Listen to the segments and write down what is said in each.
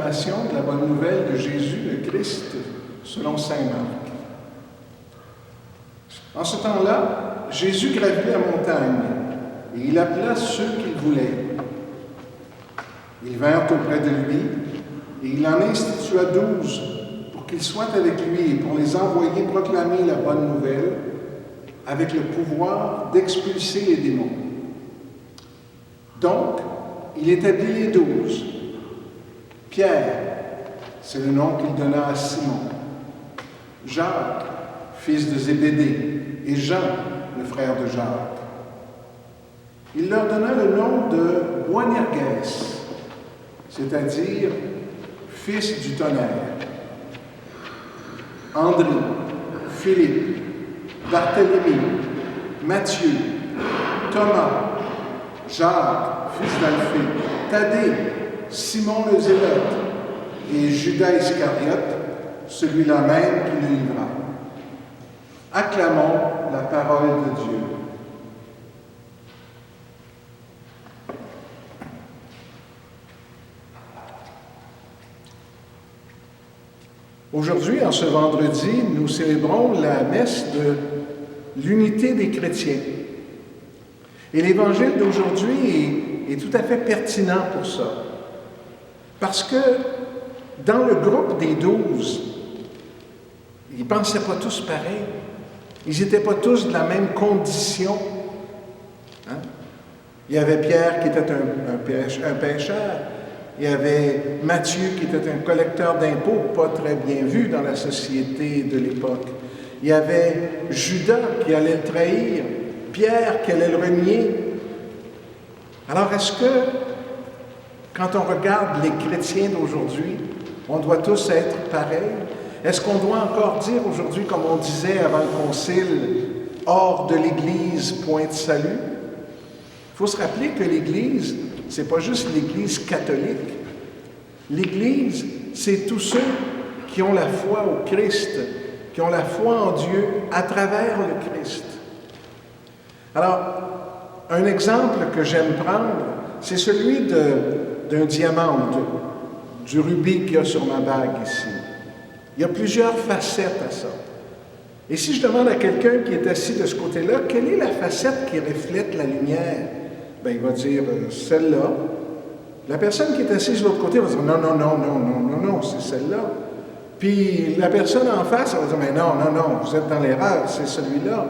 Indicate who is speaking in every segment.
Speaker 1: proclamation de la bonne nouvelle de Jésus le Christ selon saint Marc. En ce temps-là, Jésus gravit la montagne et il appela ceux qu'il voulait. Ils vinrent auprès de lui et il en institua 12 pour qu'ils soient avec lui et pour les envoyer proclamer la bonne nouvelle avec le pouvoir d'expulser les démons. Donc, il établit les 12. Pierre, c'est le nom qu'il donna à Simon. Jacques, fils de Zébédée, et Jean, le frère de Jacques. Il leur donna le nom de Boanerges, c'est-à-dire fils du tonnerre. André, Philippe, Barthélemy, Matthieu, Thomas, Jacques, fils d'Alphée, Thaddée, Simon le Zélote et Judas Iscariote, celui-là même qui le livra. Acclamons la parole de Dieu. Aujourd'hui, en ce vendredi, nous célébrons la messe de l'unité des chrétiens. Et l'évangile d'aujourd'hui est tout à fait pertinent pour ça. Parce que dans le groupe des 12, ils ne pensaient pas tous pareil. Ils n'étaient pas tous de la même condition. Hein? Il y avait Pierre qui était un pécheur. Il y avait Matthieu qui était un collecteur d'impôts, pas très bien vu dans la société de l'époque. Il y avait Judas qui allait le trahir, Pierre qui allait le renier. Alors est-ce que, quand on regarde les chrétiens d'aujourd'hui, on doit tous être pareils? Est-ce qu'on doit encore dire aujourd'hui, comme on disait avant le concile, « hors de l'Église, point de salut ». Il faut se rappeler que l'Église, ce n'est pas juste l'Église catholique. L'Église, c'est tous ceux qui ont la foi au Christ, qui ont la foi en Dieu à travers le Christ. Alors, un exemple que j'aime prendre, c'est celui d'un diamant, du rubis qu'il y a sur ma bague ici. Il y a plusieurs facettes à ça. Et si je demande à quelqu'un qui est assis de ce côté-là, quelle est la facette qui reflète la lumière? Bien, il va dire celle-là. La personne qui est assise de l'autre côté va dire non, c'est celle-là. Puis la personne en face, elle va dire mais non, vous êtes dans l'erreur, c'est celui-là.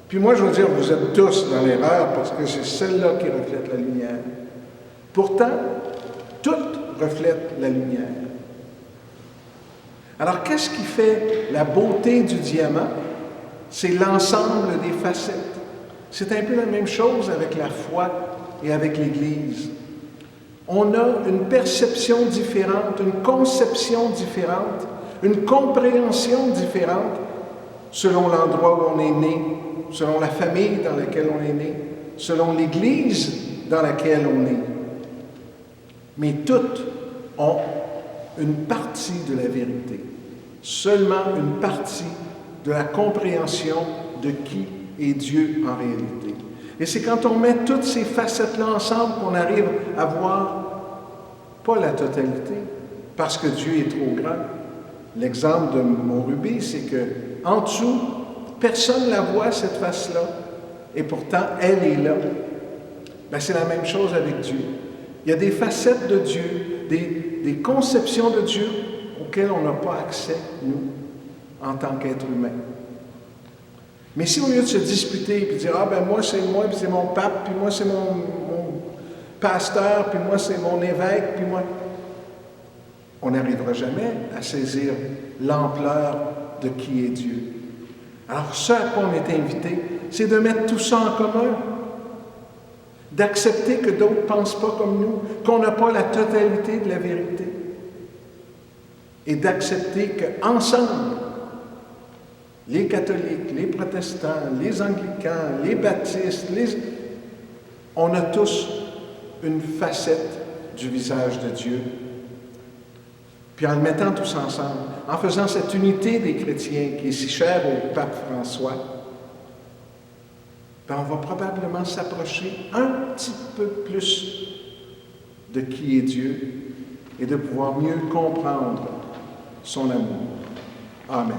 Speaker 1: Puis moi, je vais dire vous êtes tous dans l'erreur parce que c'est celle-là qui reflète la lumière. Pourtant, tout reflète la lumière. Alors, qu'est-ce qui fait la beauté du diamant? C'est l'ensemble des facettes. C'est un peu la même chose avec la foi et avec l'Église. On a une perception différente, une conception différente, une compréhension différente selon l'endroit où on est né, selon la famille dans laquelle on est né, selon l'Église dans laquelle on est. Mais toutes ont une partie de la vérité, seulement une partie de la compréhension de qui est Dieu en réalité. Et c'est quand on met toutes ces facettes-là ensemble qu'on arrive à voir, pas la totalité, parce que Dieu est trop grand. L'exemple de mon rubis, c'est que en dessous, personne ne la voit, cette face-là, et pourtant, elle est là. Bien, c'est la même chose avec Dieu. Il y a des facettes de Dieu, des conceptions de Dieu auxquelles on n'a pas accès, nous, en tant qu'être humain. Mais si au lieu de se disputer et de dire « Ah, ben moi, c'est mon pape, puis moi, c'est mon pasteur, puis moi, c'est mon évêque, puis moi... » On n'arrivera jamais à saisir l'ampleur de qui est Dieu. Alors, ce à quoi on est invité, c'est de mettre tout ça en commun, d'accepter que d'autres ne pensent pas comme nous, qu'on n'a pas la totalité de la vérité, et d'accepter qu'ensemble, les catholiques, les protestants, les anglicans, les baptistes, on a tous une facette du visage de Dieu. Puis en le mettant tous ensemble, en faisant cette unité des chrétiens qui est si chère au pape François, ben on va probablement s'approcher un petit peu plus de qui est Dieu. et de pouvoir mieux comprendre son amour. Amen.